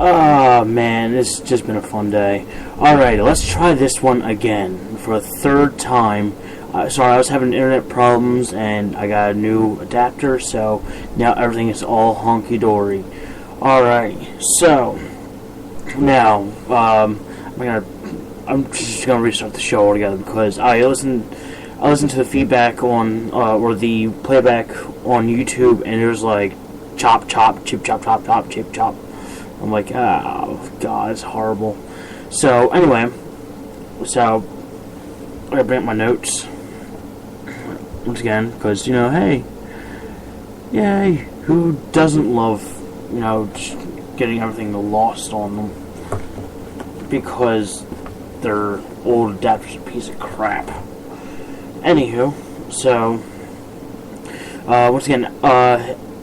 Oh man, it's just been a fun day. Alright, let's try this one again for a third time. Sorry, I was having internet problems and I got a new adapter, so now everything is all honky-dory. Alright, so now I'm just gonna restart the show altogether because I listened to the feedback on or the playback on YouTube, and it was like chop chop chip chop chop chop chip chop. I'm like, oh god, it's horrible. So anyway, I gotta bring up my notes once again because hey, yay, who doesn't love just getting everything lost on them because their old adapter's a piece of crap. Anywho, so once again,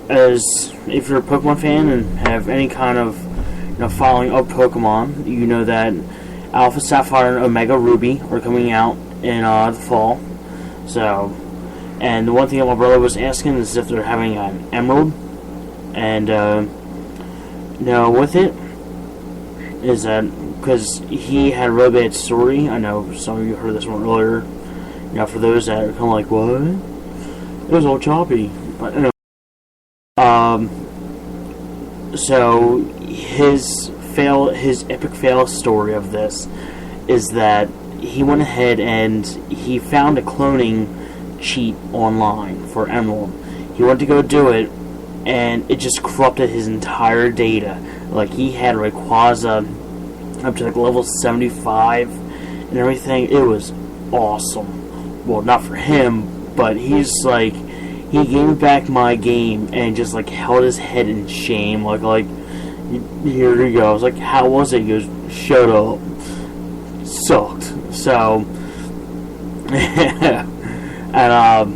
as if you're a Pokemon fan and have any kind of following of Pokemon, you know that Alpha Sapphire and Omega Ruby are coming out in the fall. So, and the one thing that my brother was asking is if they're having an Emerald, and with it is that because he had a really bad story. I know some of you heard this one earlier. For those that are kind of like, what? It was all choppy, but anyway. So his epic fail story of this is that he went ahead and he found a cloning cheat online for Emerald. He went to go do it, and it just corrupted his entire data. Like, he had Rayquaza up to like level 75 and everything. It was awesome. Well, not for him, but he's like, he gave me back my game and just like held his head in shame. Like here you go. I was like, how was it? He goes, shut up. Sucked. So, and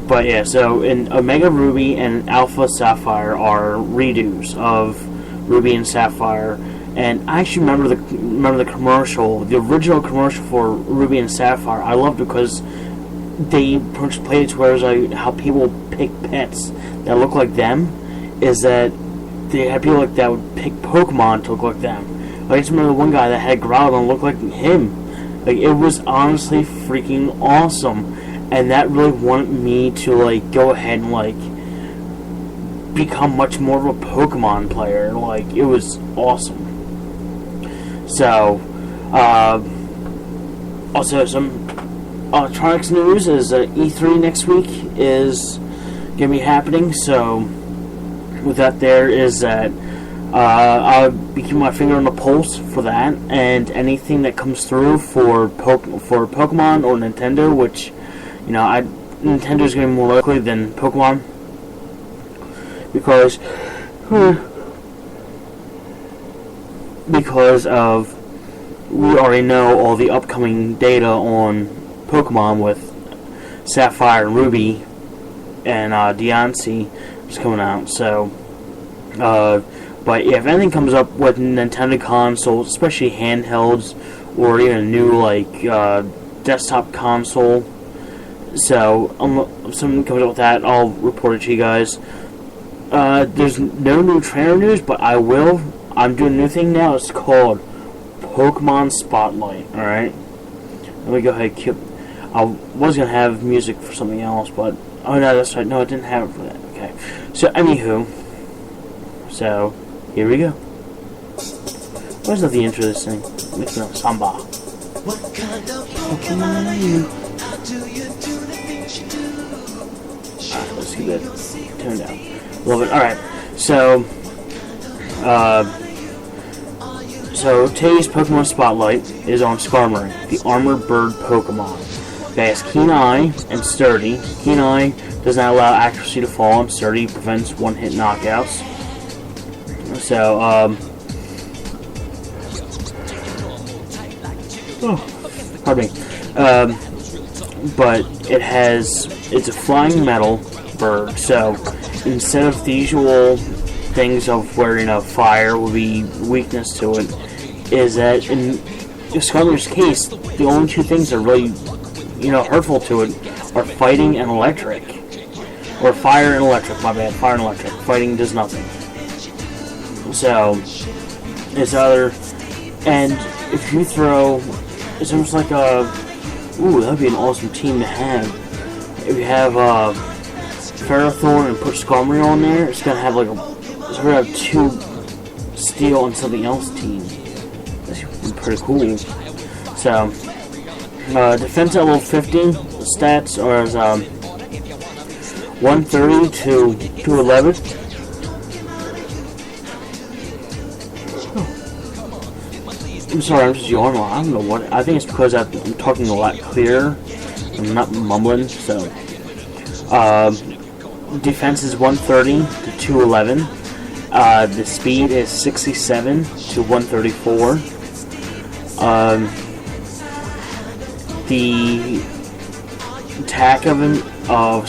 but yeah. So in Omega Ruby and Alpha Sapphire are redos of Ruby and Sapphire. And I actually remember the commercial, the original commercial for Ruby and Sapphire. I loved it because they played it to where it was like how people pick pets that look like them. Is that they had people like that would pick Pokemon to look like them. Like, I just remember the one guy that had Groudon look like him. Like, it was honestly freaking awesome, and that really wanted me to like go ahead and like become much more of a Pokemon player. Like, it was awesome. So, also some electronics news is E3 next week is going to be happening. So, with that there is that I'll be keeping my finger on the pulse for that, and anything that comes through for Pokemon or Nintendo, which, Nintendo is going to be more likely than Pokemon, because of we already know all the upcoming data on Pokemon with Sapphire and Ruby and diancie is coming out. So, but if anything comes up with Nintendo consoles, especially handhelds or even a new like desktop console, so if something comes up with that, I'll report it to you guys. There's no new trainer news, but I'm doing a new thing now. It's called Pokemon Spotlight. Alright? Let me go ahead and I was going to have music for something else, but oh no, that's right. No, I didn't have it for that. Okay. So, anywho. So, here we go. Where's the intro to this thing? Makes me know Samba. What kind of Pokemon are you? How do you do the things you do? Alright, let's keep it toned down a little bit. Alright, so today's Pokemon Spotlight is on Skarmory, the Armored Bird Pokemon. Okay, has Keen Eye and Sturdy. Keen Eye does not allow accuracy to fall, and Sturdy prevents one-hit knockouts. So, pardon me. But it's a flying metal bird, so instead of the usual things of where, fire will be weakness to it, is that in Skarmory's case, the only two things that are really, hurtful to it are fighting and electric. Or fire and electric, my bad, fire and electric. Fighting does nothing. So it's other, and if you throw, it's almost like a, ooh, that'd be an awesome team to have. If you have Ferrothorn and put Skarmory on there, it's gonna have like it's gonna have 2 Steel and something else team. That's pretty cool. So defense at level 50, the stats are as 130 to 211. I'm sorry, I'm just yawning. I don't know what. I think it's because I'm talking a lot clearer. I'm not mumbling. So, defense is 130 to 211. The speed is 67 to 134. The attack of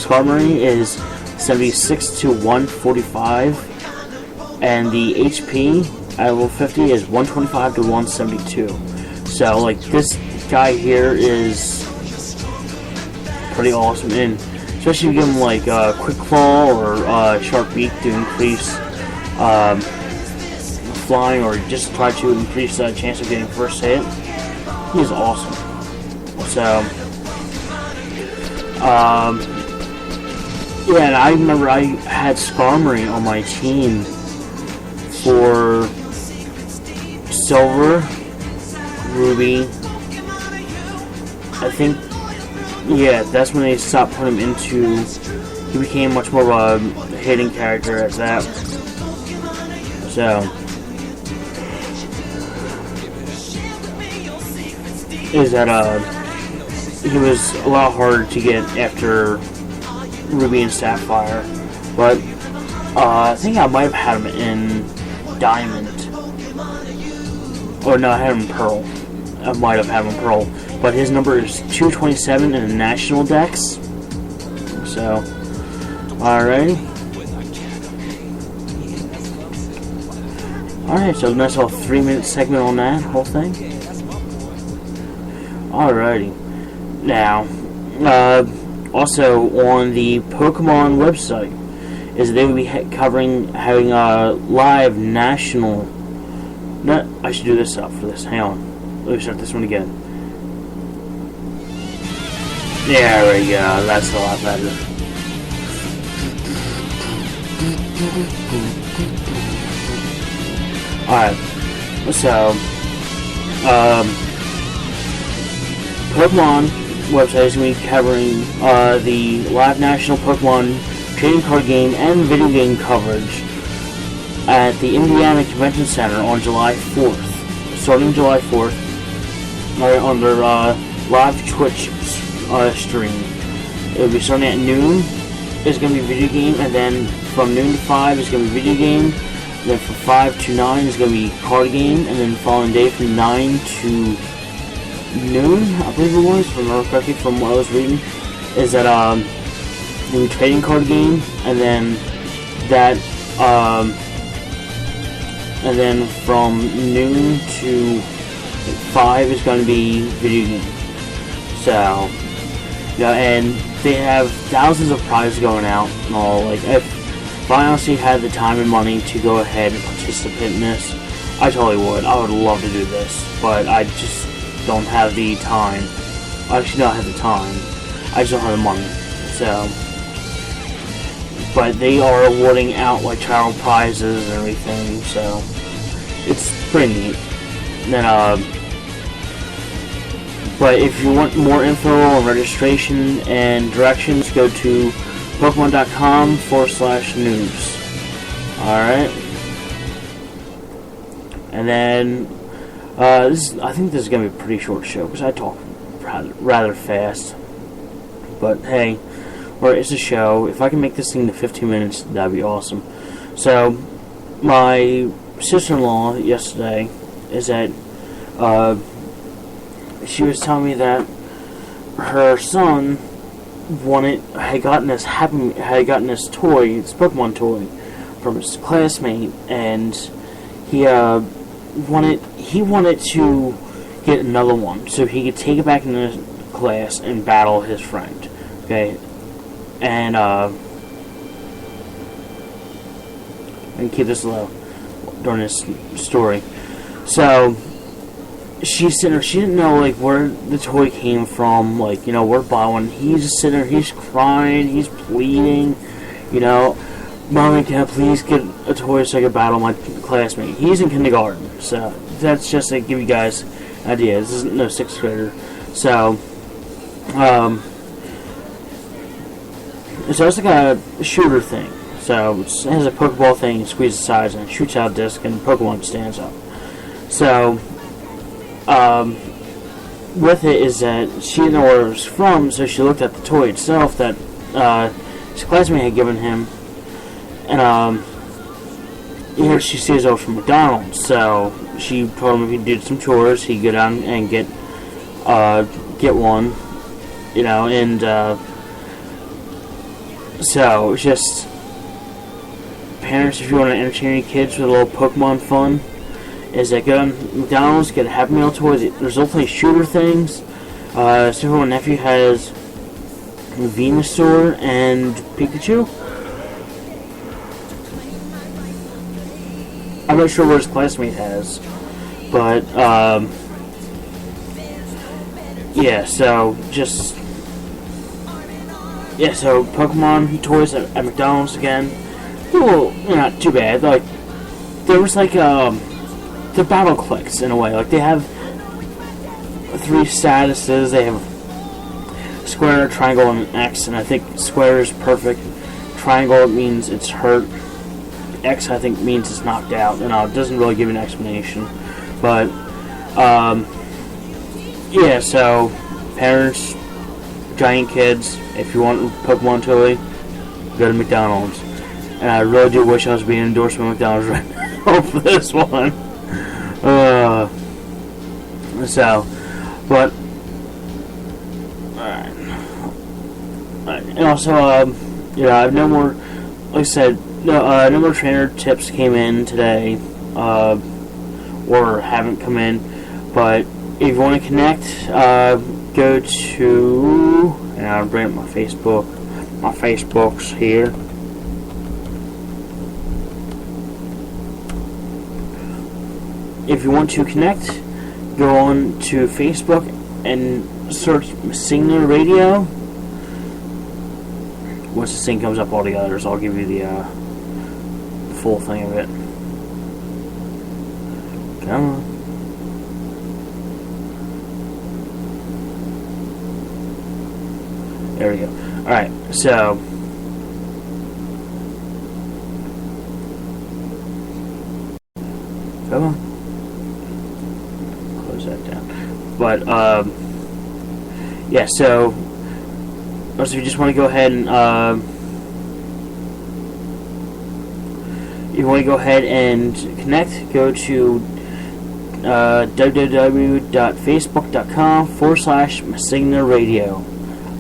Skarmory is 76 to 145, and the HP at level 50 is 125 to 172. So, like, this guy here is pretty awesome, and especially if you give him like Quick Claw or Sharp Beak to increase flying, or just try to increase the chance of getting first hit. He is awesome. So, yeah, and I remember I had Skarmory on my team for Silver, Ruby. I think, yeah, that's when they stopped putting him into. He became much more of a hitting character at that. So, is that he was a lot harder to get after Ruby and Sapphire, but I think I might have had him in Diamond. Or no, I had him in Pearl. I might have had him in Pearl. But his number is 227 in the National Dex. So, alrighty. Alright, so nice little 3-minute segment on that whole thing. Alrighty. Now, also on the Pokemon website, is they will be having a live national. I should do this up for this. Hang on. Let me start this one again. Yeah, there we go. That's a lot better. Alright. So, Pokemon website is going to be covering the live national Pokemon trading card game and video game coverage at the Indiana Convention Center on July 4th. Starting July 4th, on their live Twitch stream. It will be starting at noon. It's going to be video game, and then from noon to 5 is going to be video game. And then from 5 to 9 is going to be card game, and then the following day from 9 to noon, I believe it was, if I remember correctly from what I was reading, is that the trading card game, and then that and then from noon to 5 is going to be video game. So, you know, and they have thousands of prizes going out and all. Like, if I honestly had the time and money to go ahead and participate in this, I totally would. I would love to do this, but I just don't have the time. I actually don't have the time. I just don't have the money. So, but they are awarding out like travel prizes and everything, so it's pretty neat. And then, but if you want more info on registration and directions, go to Pokemon.com/news. Alright. And then, I think this is going to be a pretty short show, because I talk rather fast. But hey, it's a show. If I can make this thing to 15 minutes, that'd be awesome. So, my sister-in-law yesterday is that, she was telling me that her son had gotten this toy, this Pokemon toy, from his classmate, and he wanted to get another one so he could take it back into class and battle his friend. Okay, and keep this low. during this story. So she's sitting there, she didn't know like where the toy came from, like, you know, where to buy one. He's just sitting there, he's crying, he's pleading, you know, Mommy, can I please get a toy so I can battle my classmate? He's in kindergarten, so that's just to give you guys an idea. This isn't no 6th grader. So so it's like a shooter thing. So it has a Pokeball thing, squeezes the sides, and it shoots out a disc, and Pokemon stands up. So with it is that she didn't know where it was from, so she looked at the toy itself that his classmate had given him, and here she sees it was from McDonald's. So she told him if he did some chores, he'd go down and get one, you know, and so it's just, parents, if you want to entertain your kids with a little Pokemon fun, is that go to McDonald's, get a Happy Meal toy. There's also shooter things. So my nephew has Venusaur and Pikachu. I'm not sure what his classmate has, but yeah. So just so Pokemon toys at McDonald's again. Well, not too bad. Like there was like the battle clicks in a way. Like they have 3 statuses. They have square, triangle, and X. And I think square is perfect. Triangle means it's hurt. X I think means it's knocked out. You know, it doesn't really give an explanation. But yeah. So parents, giant kids, if you want a Pokemon toy, go to McDonald's. And I really do wish I was being endorsed by McDonald's right now for this one. So, but alright. And also, you know, I have no more. Like I said, no more trainer tips came in today, or haven't come in. But if you want to connect, go to, and I'll bring up my Facebooks here. If you want to connect, go on to Facebook and search Signal Radio. Once this thing comes up all together, so I'll give you the full thing of it. Come on. There we go. Alright, so come on. That down. But yeah, so also if you just want to go ahead and connect, go to www.facebook.com/Masigna Radio.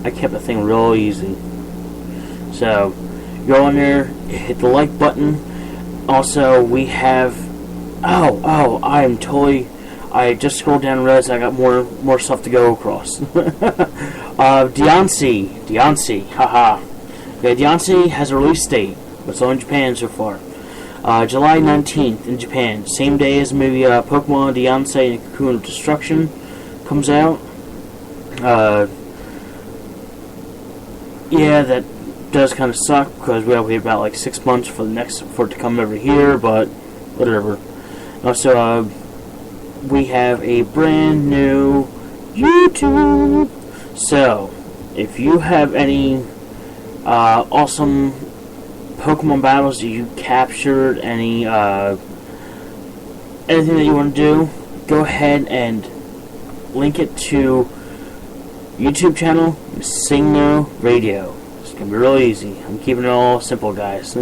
I kept the thing real easy. So go on there, hit the like button. Also, we have I just scrolled down and realized I got more stuff to go across. Diancie, haha. Okay, Diancie has a release date, but it's only in Japan so far. July 19th in Japan, same day as the movie Pokemon Diancie and Cocoon of Destruction comes out. Yeah, that does kind of suck because we have to wait about like 6 months for it to come over here, but whatever. Also, we have a brand new YouTube. So, if you have any awesome Pokemon battles that you captured, anything that you want to do, go ahead and link it to YouTube channel Masigna Radio. It's gonna be real easy. I'm keeping it all simple, guys.